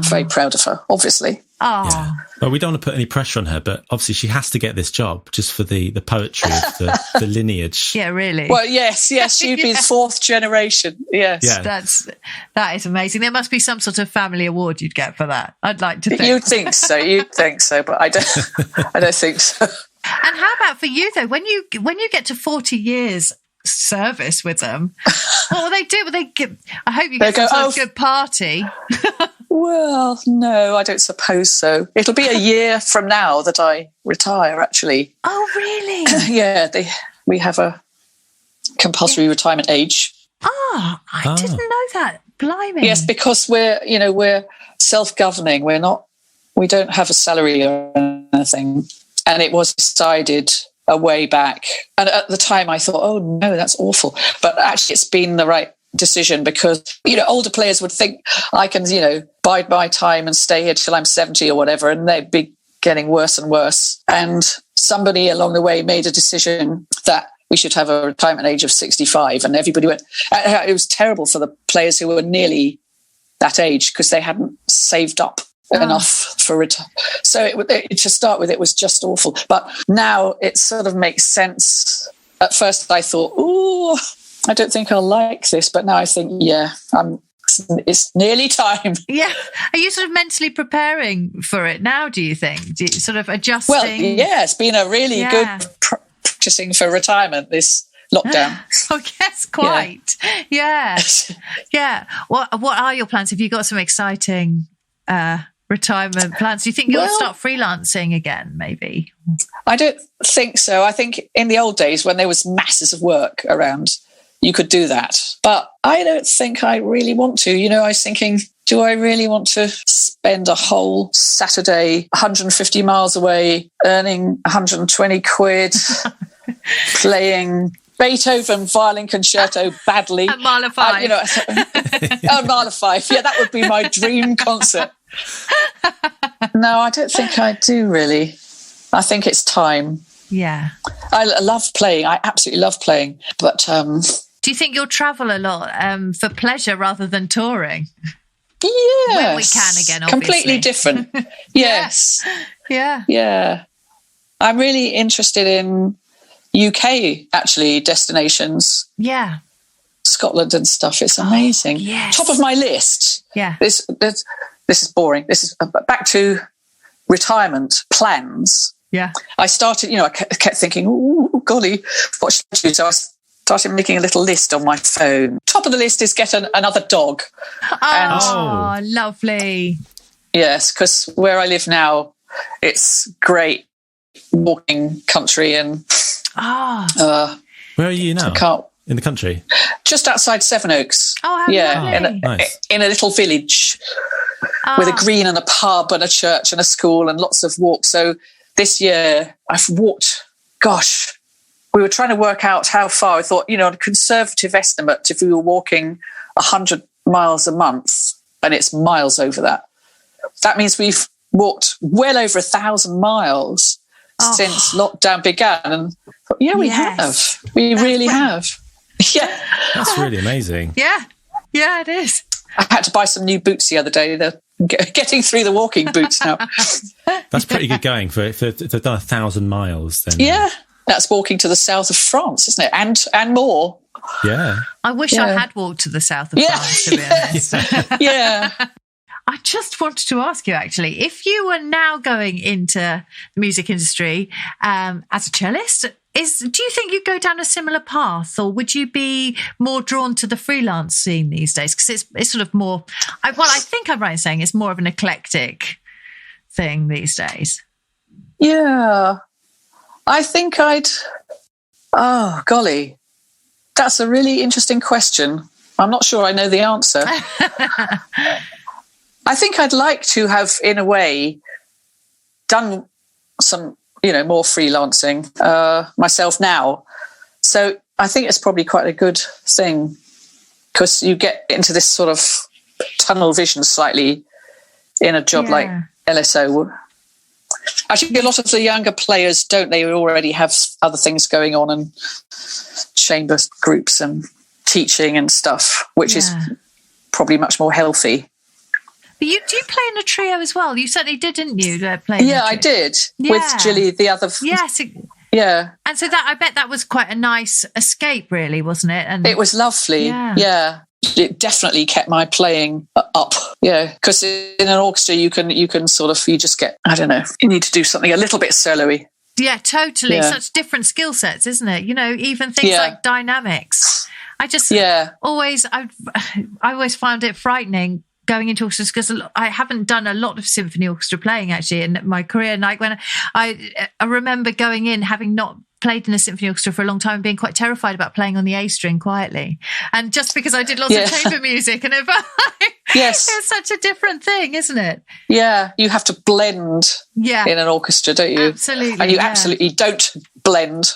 very proud of her, obviously.
Oh.
Yeah. Well, we don't want to put any pressure on her, but obviously she has to get this job just for the poetry of the lineage.
Yeah, really.
Well, yes, she'd be the 4th generation. Yes.
Yeah. That is amazing. There must be some sort of family award you'd get for that. I'd like to think.
You'd think so, but I don't think so.
And how about for you though? When you get to 40 years service with them, what will they do? I hope you get some sort of good party.
Well, no, I don't suppose so. It'll be a year from now that I retire, actually.
Oh, really?
Yeah, we have a compulsory retirement age.
Oh, I didn't know that. Blimey.
Yes, because we're self-governing. We don't have a salary or anything. And it was decided a way back. And at the time I thought, oh no, that's awful. But actually it's been the right decision, because older players would think I can bide my time and stay here till I'm 70 or whatever, and they'd be getting worse and worse. And somebody along the way made a decision that we should have a retirement age of 65, and everybody went. It was terrible for the players who were nearly that age, because they hadn't saved up enough for retirement. So to start with, it was just awful. But now it sort of makes sense. At first I thought, ooh, I don't think I'll like this, but now I think, yeah, it's nearly time.
Yeah. Are you sort of mentally preparing for it now, do you think? Do you sort of adjusting?
Well, yeah, it's been a really good practicing for retirement, this lockdown.
I guess quite. Yeah. Yeah. What are your plans? Have you got some exciting retirement plans? Do you think you'll start freelancing again, maybe?
I don't think so. I think in the old days when there was masses of work around, you could do that. But I don't think I really want to. You know, I was thinking, do I really want to spend a whole Saturday 150 miles away, earning 120 quid, playing Beethoven violin concerto badly?
At Mile of Five.
Mile of Five. Yeah, that would be my dream concert. No, I don't think I do, really. I think it's time.
Yeah.
I love playing. I absolutely love playing. But
do you think you'll travel a lot for pleasure rather than touring?
Yes.
When we can again, obviously.
Completely different. Yes.
Yeah.
Yeah. I'm really interested in UK, actually, destinations.
Yeah.
Scotland and stuff. It's amazing.
Yes.
Top of my list.
Yeah.
This is boring. This is back to retirement plans.
Yeah.
I started, I kept thinking, oh, golly, what should I do? So I started making a little list on my phone. Top of the list is get another dog.
Oh, lovely.
Yes, because where I live now, it's great walking country and...
where are you now? In the country?
Just outside Sevenoaks.
Oh, how lovely.
In a little village with a green and a pub and a church and a school and lots of walks. So this year I've walked, we were trying to work out how far. I thought, a conservative estimate, if we were walking 100 miles a month, and it's miles over that, that means we've walked well over 1,000 miles since lockdown began. And I thought, we have. We really have. Yeah.
That's really amazing.
Yeah. Yeah, it is.
I had to buy some new boots the other day. They're getting through the walking boots now.
That's pretty good going for if they've done 1,000 miles. Then
yeah, that's walking to the south of France, isn't it? And more.
Yeah.
I wish I had walked to the south of France, to be honest.
Yeah.
I just wanted to ask you, actually, if you were now going into the music industry as a cellist, do you think you'd go down a similar path, or would you be more drawn to the freelance scene these days? Because it's sort of more, I think I'm right in saying it's more of an eclectic thing these days.
Yeah. I think oh, golly, that's a really interesting question. I'm not sure I know the answer. I think I'd like to have, in a way, done some, more freelancing myself now. So I think it's probably quite a good thing, because you get into this sort of tunnel vision slightly in a job like LSO. Actually, a lot of the younger players don't. They already have other things going on, and chamber groups and teaching and stuff, which is probably much more healthy.
But do you play in a trio as well? You certainly did, didn't you?
I did with Gilly, the other.
Yes.
Yeah.
And so I bet that was quite a nice escape, really, wasn't it? And
it was lovely. Yeah. It definitely kept my playing up. Yeah. Because in an orchestra, you just get, I don't know, you need to do something a little bit solo-y.
Yeah, totally. Yeah. Such different skill sets, isn't it? Even things like dynamics. I just I always found it frightening going into orchestras, because I haven't done a lot of symphony orchestra playing actually in my career. And like when I remember going in, having not played in a symphony orchestra for a long time, and being quite terrified about playing on the A string quietly. And just because I did lots of chamber music, and it's such a different thing, isn't it? Yeah, you have to blend in an orchestra, don't you? Absolutely. And you absolutely don't blend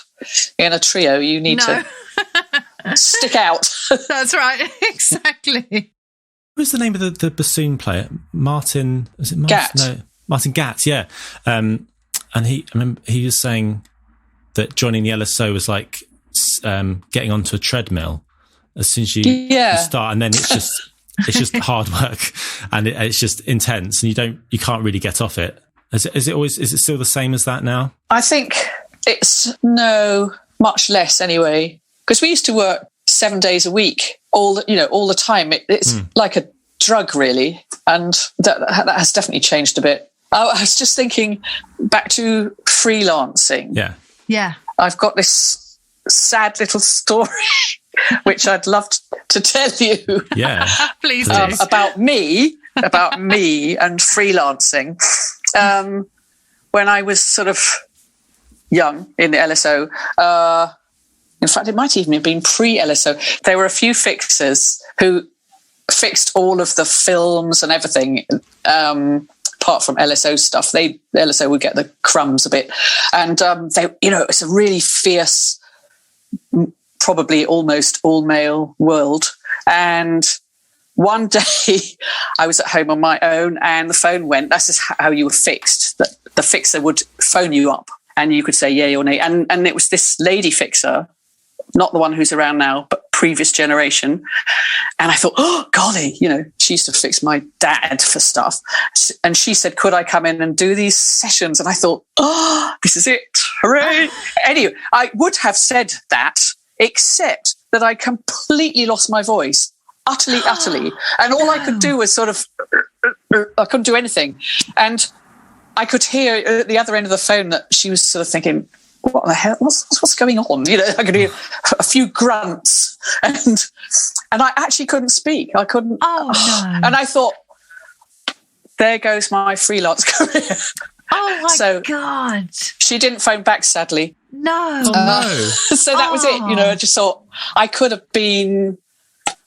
in a trio. You need to stick out. That's right, exactly.
What was the name of the bassoon player? Martin? Was it Martin?
Gatt.
No, Martin Gatt. Yeah, and I remember he was saying that joining the LSO was like getting onto a treadmill. As soon as you start, and then it's just hard work, and it's just intense, and you can't really get off it. Is it still the same as that now? I think it's much less anyway, because we used to work
7 days a week, all the time. It's like a drug, really. And that has definitely changed a bit. I was just thinking back to freelancing.
Yeah.
Yeah.
I've got this sad little story, which I'd love to tell you.
Yeah.
Please do.
About me and freelancing. When I was sort of young in the LSO, in fact, it might even have been pre-LSO, there were a few fixers who fixed all of the films and everything, apart from LSO stuff. The LSO would get the crumbs a bit. And, it's a really fierce, probably almost all-male world. And one day I was at home on my own and the phone went. That's just how you were fixed. The fixer would phone you up and you could say yay or nay. And it was this lady fixer, not the one who's around now, but previous generation. And I thought, oh, golly, she used to fix my dad for stuff. And she said, could I come in and do these sessions? And I thought, oh, this is it. Hooray. Anyway, I would have said that, except that I completely lost my voice. Utterly. And all I could do was sort of, I couldn't do anything. And I could hear at the other end of the phone that she was sort of thinking, what the hell? What's going on? I could hear a few grunts, and I actually couldn't speak. I couldn't.
Oh no!
And I thought, there goes my freelance career.
Oh my God!
She didn't phone back, sadly.
No.
Oh no!
So that was it. I just thought I could have been,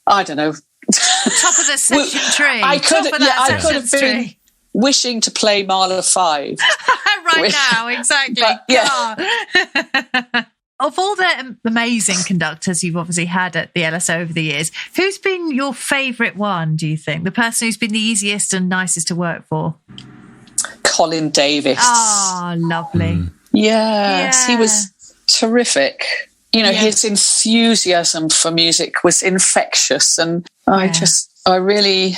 I don't know,
top of the session tree.
I could have been
tree.
Wishing to play Mahler 5
right now, exactly.
But, yeah.
Of all the amazing conductors you've obviously had at the LSO over the years, who's been your favourite one, do you think? The person who's been the easiest and nicest to work for?
Colin Davis.
Oh, lovely.
Yes, he was terrific. His enthusiasm for music was infectious, and I really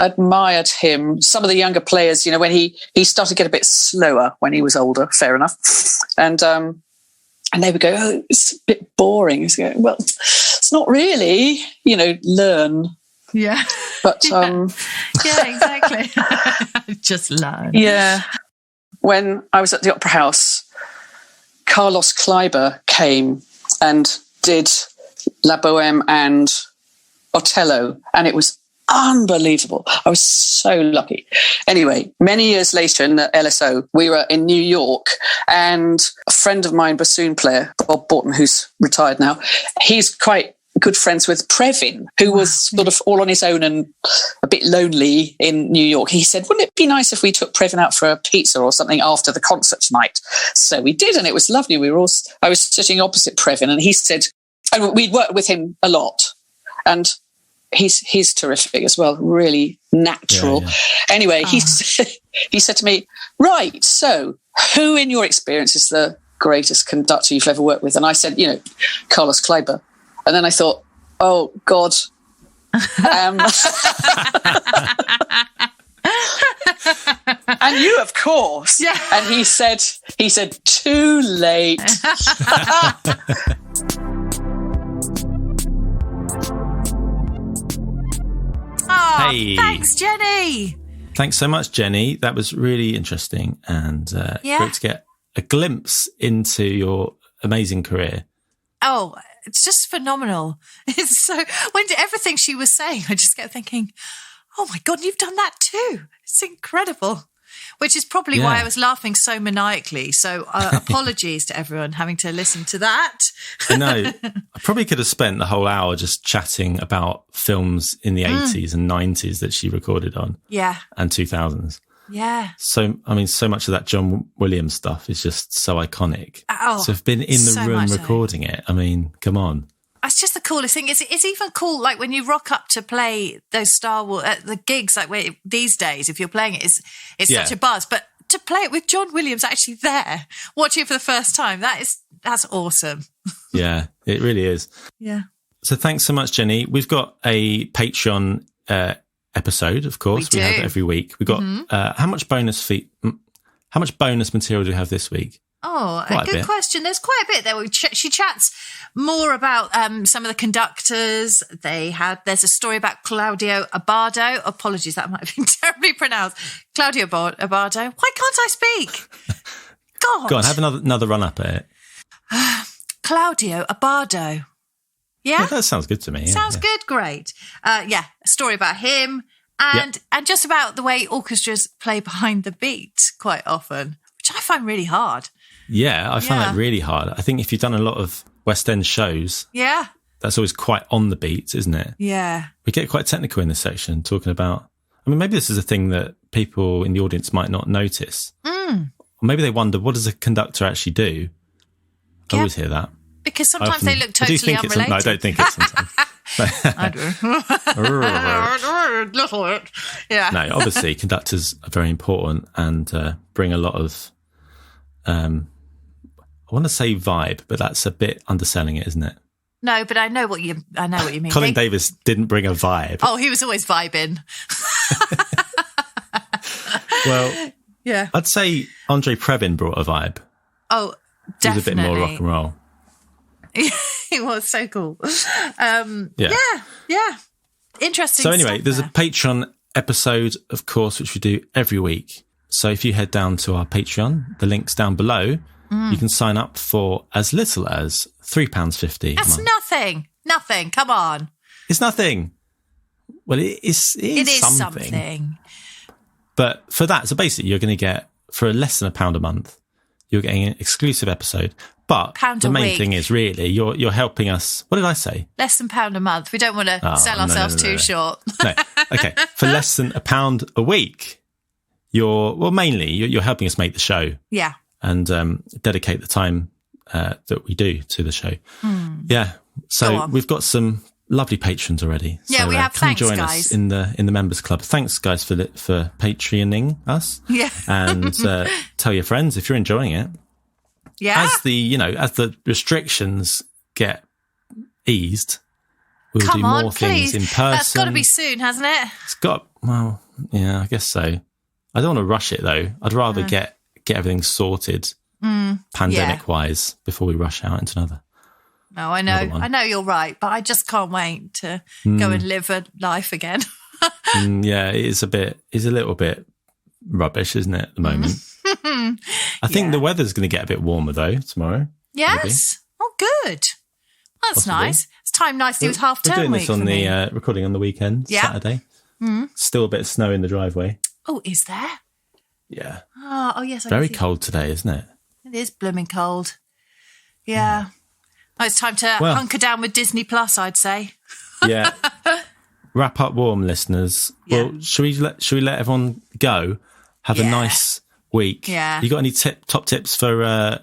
admired him. Some of the younger players, when he started to get a bit slower when he was older, fair enough. And they would go, oh, it's a bit boring. He's going, well, it's not really, learn.
Yeah.
But
yeah, exactly. Just learn.
Yeah. When I was at the Opera House, Carlos Kleiber came and did La Bohème and Otello, and it was unbelievable. I was so lucky. Anyway, many years later in the LSO, we were in New York, and a friend of mine, bassoon player, Bob Borton, who's retired now, he's quite good friends with Previn, who was sort of all on his own and a bit lonely in New York. He said, wouldn't it be nice if we took Previn out for a pizza or something after the concert tonight? So we did, and it was lovely. I was sitting opposite Previn, and he said, and we'd worked with him a lot, and he's terrific as well, really natural. Yeah. Anyway, he said to me, right, so who in your experience is the greatest conductor you've ever worked with? And I said, Carlos Kleiber. And then I thought, oh, God. And you, of course. Yeah. And he said, too late.
Oh,
hey.
Thanks, Jenny.
Thanks so much, Jenny. That was really interesting and great to get a glimpse into your amazing career.
Oh, it's just phenomenal. It's so, everything she was saying, I just kept thinking, oh my God, you've done that too. It's incredible. Which is probably why I was laughing so maniacally. So apologies to everyone having to listen to that.
I know. I probably could have spent the whole hour just chatting about films in the 80s and 90s that she recorded on.
Yeah.
And 2000s.
Yeah.
So, so much of that John Williams stuff is just so iconic.
Oh,
so I've been in the room recording it. I mean, come on.
It's just the coolest thing. It's even cool, like when you rock up to play those Star Wars, the gigs, like these days, if you're playing it, it's such a buzz. But to play it with John Williams actually there, watching it for the first time, that's awesome.
Yeah, it really is.
Yeah.
So thanks so much, Jenny. We've got a Patreon episode, of course. We have it every week. We've got how much bonus material do we have this week?
Oh, a good question. There's quite a bit there. She chats more about some of the conductors. There's a story about Claudio Abbado. Apologies, that might have been terribly pronounced. Claudio Abbado. Why can't I speak? God.
Go on, have another run up at it.
Claudio Abbado. Yeah,
that sounds good to me.
Sounds good. Great. A story about him and just about the way orchestras play behind the beat quite often, which I find really hard.
Yeah, I find that really hard. I think if you've done a lot of West End shows, that's always quite on the beat, isn't it?
Yeah.
We get quite technical in this section, talking about, I mean, maybe this is a thing that people in the audience might not notice. Or maybe they wonder, what does a conductor actually do? I always hear that.
Because sometimes they look totally unrelated.
No, I don't think it's sometimes.
I do. Yeah.
No, obviously conductors are very important and bring a lot of, I want to say vibe, but that's a bit underselling it, isn't it?
No, but I know what you mean.
Colin Davis didn't bring a vibe.
Oh, he was always vibing.
Well,
yeah.
I'd say Andre Previn brought a vibe.
Oh, definitely.
He was a bit more rock and roll.
He was so cool.
Yeah.
Interesting.
So anyway, there's a Patreon episode, of course, which we do every week. So if you head down to our Patreon, the link's down below. You can sign up for as little as £3.50.
That's nothing. Come on.
It's nothing. Well, it is something. But for that, so basically you're going to get, for less than £1 a month, you're getting an exclusive episode. But the main thing is really you're helping us. What did I say?
Less than £1 a month. We don't want to sell ourselves too short.
No. Okay. For less than £1 a week, you're helping us make the show.
Yeah.
And dedicate the time that we do to the show. Yeah. So we've got some lovely patrons already.
Yeah,
so,
we have.
Come
Thanks,
join
guys.
us in the members club. Thanks, guys, for Patreoning us.
Yeah.
And tell your friends if you're enjoying it.
Yeah.
As the restrictions get eased, we'll do more things in person.
That's got to be soon, hasn't it?
It's got. Well, yeah, I guess so. I don't want to rush it though. I'd rather get everything sorted pandemic-wise before we rush out into another.
No, I know you're right, but I just can't wait to go and live a life again.
Yeah, it is a little bit rubbish, isn't it, at the moment? I think the weather's going to get a bit warmer though tomorrow.
Yes.
Maybe.
Oh, good. That's
Possibly.
Nice. It's time nicely with half term week.
We're doing this on the recording on the weekend, Saturday. Still a bit of snow in the driveway.
Oh, is there?
Yeah.
Oh yes.
Very cold today, isn't it?
It is blooming cold. Yeah. Oh, it's time to hunker down with Disney Plus, I'd say.
Yeah. Wrap up warm, listeners.
Yeah.
Well, should we let everyone go? Have a nice week.
Yeah.
You got any top tips for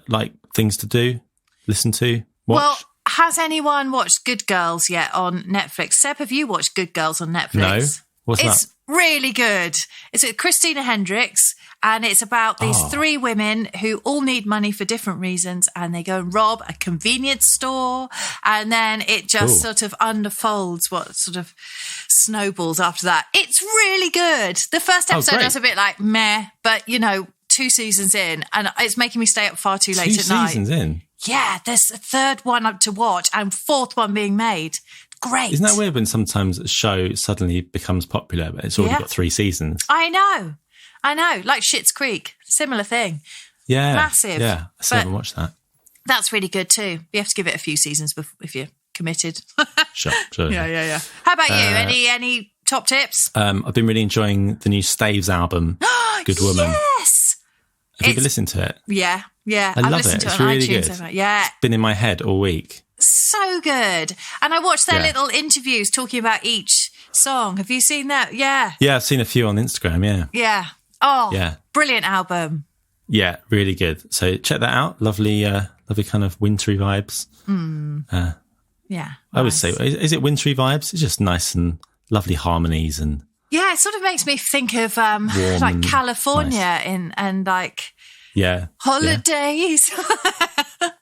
things to do, listen to, watch?
Well, has anyone watched Good Girls yet on Netflix? Seb, have you watched Good Girls on Netflix?
No. What's that?
It's really good. It's with Christina Hendricks, and it's about these three women who all need money for different reasons, and they go and rob a convenience store, and then it just sort of unfolds what sort of snowballs after that. It's really good. The first episode was a bit like meh, but 2 seasons in, and it's making me stay up far too late at night. 2
seasons in?
Yeah, there's a third one up to watch and fourth one being made. Great.
Isn't that weird when sometimes a show suddenly becomes popular, but it's already got 3 seasons?
I know. Like Schitt's Creek. Similar thing.
Yeah.
Massive.
Yeah, I still haven't watched that.
That's really good too. You have to give it a few seasons if you're committed.
Sure.
Yeah. How about you? Any top tips?
I've been really enjoying the new Staves album, Good Woman.
Yes.
Have you ever listened to it?
Yeah.
I love it. It's really good.
Yeah.
It's been in my head all week.
So good. And I watched their little interviews talking about each song. Have you seen that? Yeah.
Yeah, I've seen a few on Instagram, yeah.
Yeah. Oh,
yeah.
Brilliant album.
Yeah, really good. So check that out. Lovely kind of wintry vibes.
Yeah.
I would say, is it wintry vibes? It's just nice and lovely harmonies and...
Yeah, it sort of makes me think of like California and like...
Yeah.
Holidays.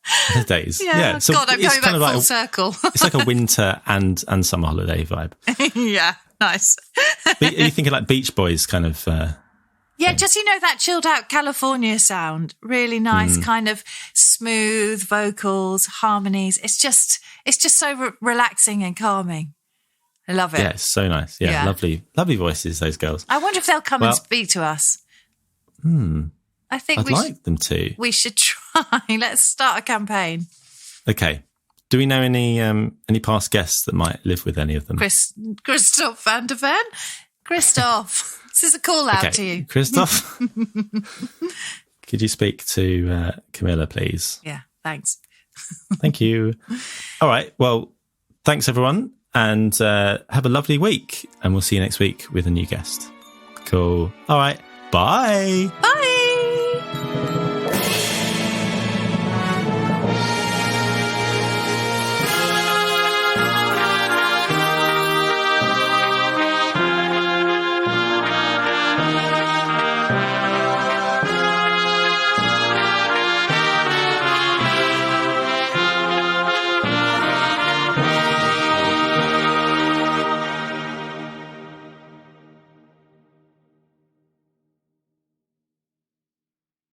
Holidays.
Yeah.
So
God, I'm going back full circle.
It's like a winter and summer holiday vibe.
Yeah, nice.
Are you thinking like Beach Boys kind of
Yeah, just, that chilled out California sound. Really nice, kind of smooth vocals, harmonies. It's just so relaxing and calming. I love it.
Yeah, it's so nice. Yeah, lovely voices, those girls.
I wonder if they'll come and speak to us. I think
I'd like them to.
We should try. Let's start a campaign.
Okay. Do we know any past guests that might live with any of them?
Christoph van der Ven? Christoph. This is a call out to you.
Christoph, could you speak to Camilla, please?
Yeah, thanks.
Thank you. All right. Well, thanks, everyone. And have a lovely week. And we'll see you next week with a new guest. Cool. All right. Bye.
Bye.